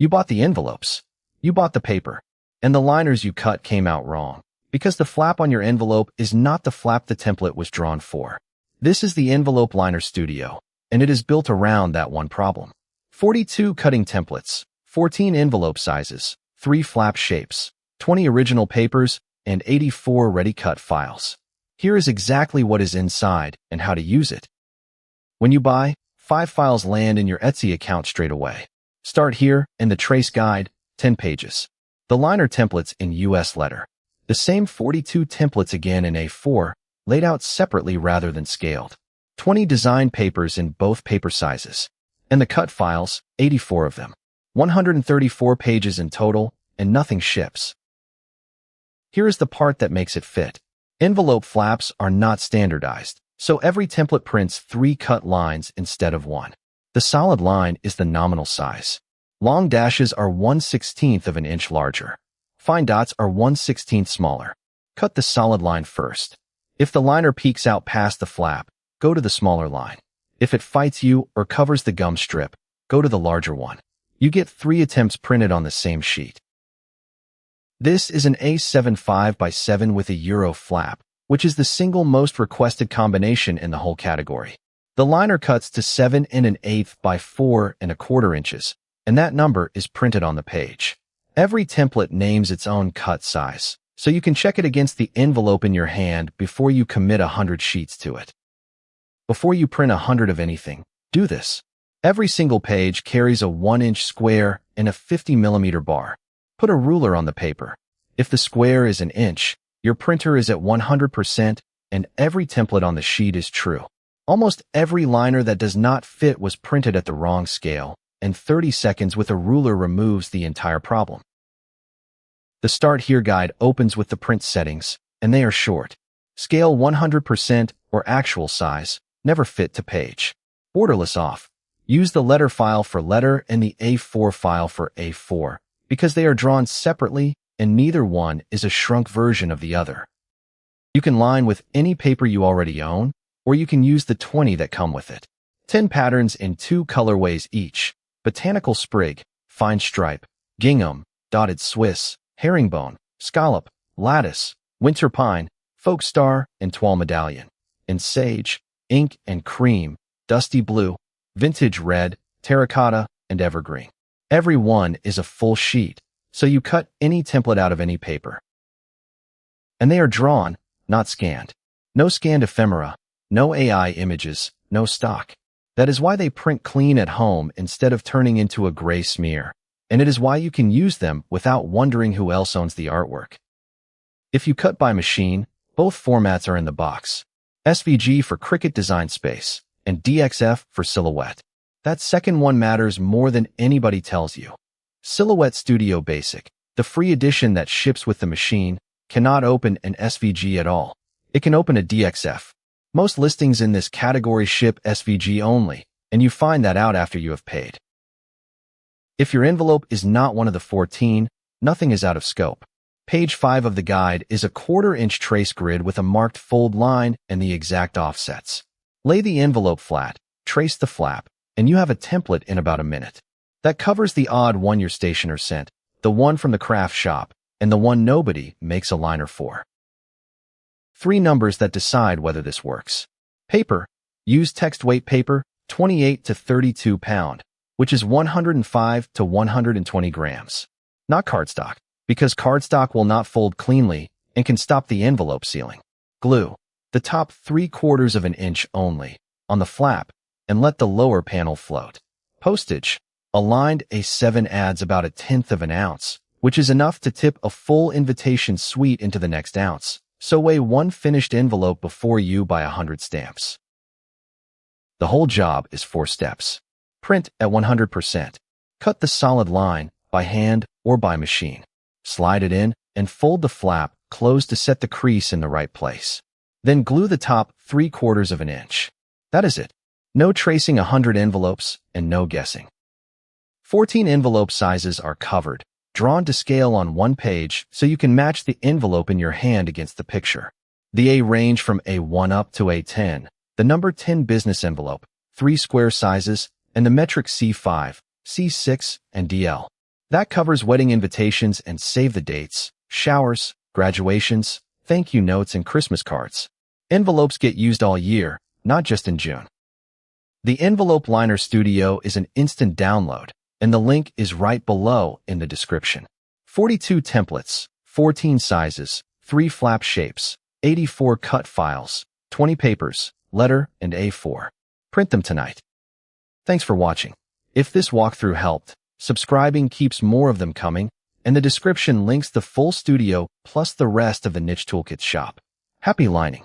You bought the envelopes. You bought the paper. And the liners you cut came out wrong, because the flap on your envelope is not the flap the template was drawn for. This is the Envelope Liner Studio, and it is built around that one problem. 42 cutting templates, 14 envelope sizes, 3 flap shapes, 20 original papers, and 84 ready-cut files. Here is exactly what is inside and how to use it. When you buy, 5 files land in your Etsy account straight away. Start here, in the Trace Guide, 10 pages. The liner templates in US letter. The same 42 templates again in A4, laid out separately rather than scaled. 20 design papers in both paper sizes. And the cut files, 84 of them. 134 pages in total, and nothing ships. Here is the part that makes it fit. Envelope flaps are not standardized, so every template prints 3 cut lines instead of 1. The solid line is the nominal size. Long dashes are 1/16 of an inch larger. Fine dots are 1/16 smaller. Cut the solid line first. If the liner peeks out past the flap, go to the smaller line. If it fights you or covers the gum strip, go to the larger one. You get 3 attempts printed on the same sheet. This is an A7 5x7 with a Euro flap, which is the single most requested combination in the whole category. The liner cuts to 7 1/8 by 4 1/4 inches, and that number is printed on the page. Every template names its own cut size, so you can check it against the envelope in your hand before you commit 100 sheets to it. Before you print 100 of anything, do this. Every single page carries a 1-inch square and a 50mm bar. Put a ruler on the paper. If the square is an inch, your printer is at 100% and every template on the sheet is true. Almost every liner that does not fit was printed at the wrong scale, and 30 seconds with a ruler removes the entire problem. The Start Here guide opens with the print settings, and they are short. Scale 100% or actual size, never fit to page. Borderless off. Use the letter file for letter and the A4 file for A4, because they are drawn separately and neither one is a shrunk version of the other. You can line with any paper you already own, or you can use the 20 that come with it. 10 patterns in 2 colorways each: botanical sprig, fine stripe, gingham, dotted Swiss, herringbone, scallop, lattice, winter pine, folk star, and toile medallion, in sage, ink and cream, dusty blue, vintage red, terracotta, and evergreen. Every one is a full sheet, so you cut any template out of any paper. And they are drawn, not scanned. No scanned ephemera, no AI images, no stock. That is why they print clean at home instead of turning into a gray smear, and it is why you can use them without wondering who else owns the artwork. If you cut by machine, both formats are in the box. SVG for Cricut Design Space, and DXF for Silhouette. That second one matters more than anybody tells you. Silhouette Studio Basic, the free edition that ships with the machine, cannot open an SVG at all. It can open a DXF. Most listings in this category ship SVG only, and you find that out after you have paid. If your envelope is not one of the 14, nothing is out of scope. Page 5 of the guide is a 1/4-inch trace grid with a marked fold line and the exact offsets. Lay the envelope flat, trace the flap, and you have a template in about a minute. That covers the odd one your stationer sent, the one from the craft shop, and the one nobody makes a liner for. 3 numbers that decide whether this works. Paper. Use text weight paper, 28 to 32 pound, which is 105 to 120 grams. Not cardstock, because cardstock will not fold cleanly and can stop the envelope sealing. Glue. The top 3/4 of an inch only, on the flap, and let the lower panel float. Postage. A lined A7 adds about 1/10 of an ounce, which is enough to tip a full invitation suite into the next ounce. So weigh one finished envelope before you buy 100 stamps. The whole job is 4 steps. Print at 100%. Cut the solid line, by hand or by machine. Slide it in, and fold the flap closed to set the crease in the right place. Then glue the top 3/4 of an inch. That is it. No tracing 100 envelopes, and no guessing. 14 envelope sizes are covered, drawn to scale on one page so you can match the envelope in your hand against the picture. The A range from A1 up to A10, the number 10 business envelope, 3 square sizes, and the metric C5, C6, and DL. That covers wedding invitations and save the dates, showers, graduations, thank you notes, and Christmas cards. Envelopes get used all year, not just in June. The Envelope Liner Studio is an instant download, and the link is right below in the description. 42 templates, 14 sizes, 3 flap shapes, 84 cut files, 20 papers, letter, and A4. Print them tonight. Thanks for watching. If this walkthrough helped, subscribing keeps more of them coming, and the description links the full studio plus the rest of the NicheToolkits shop. Happy lining!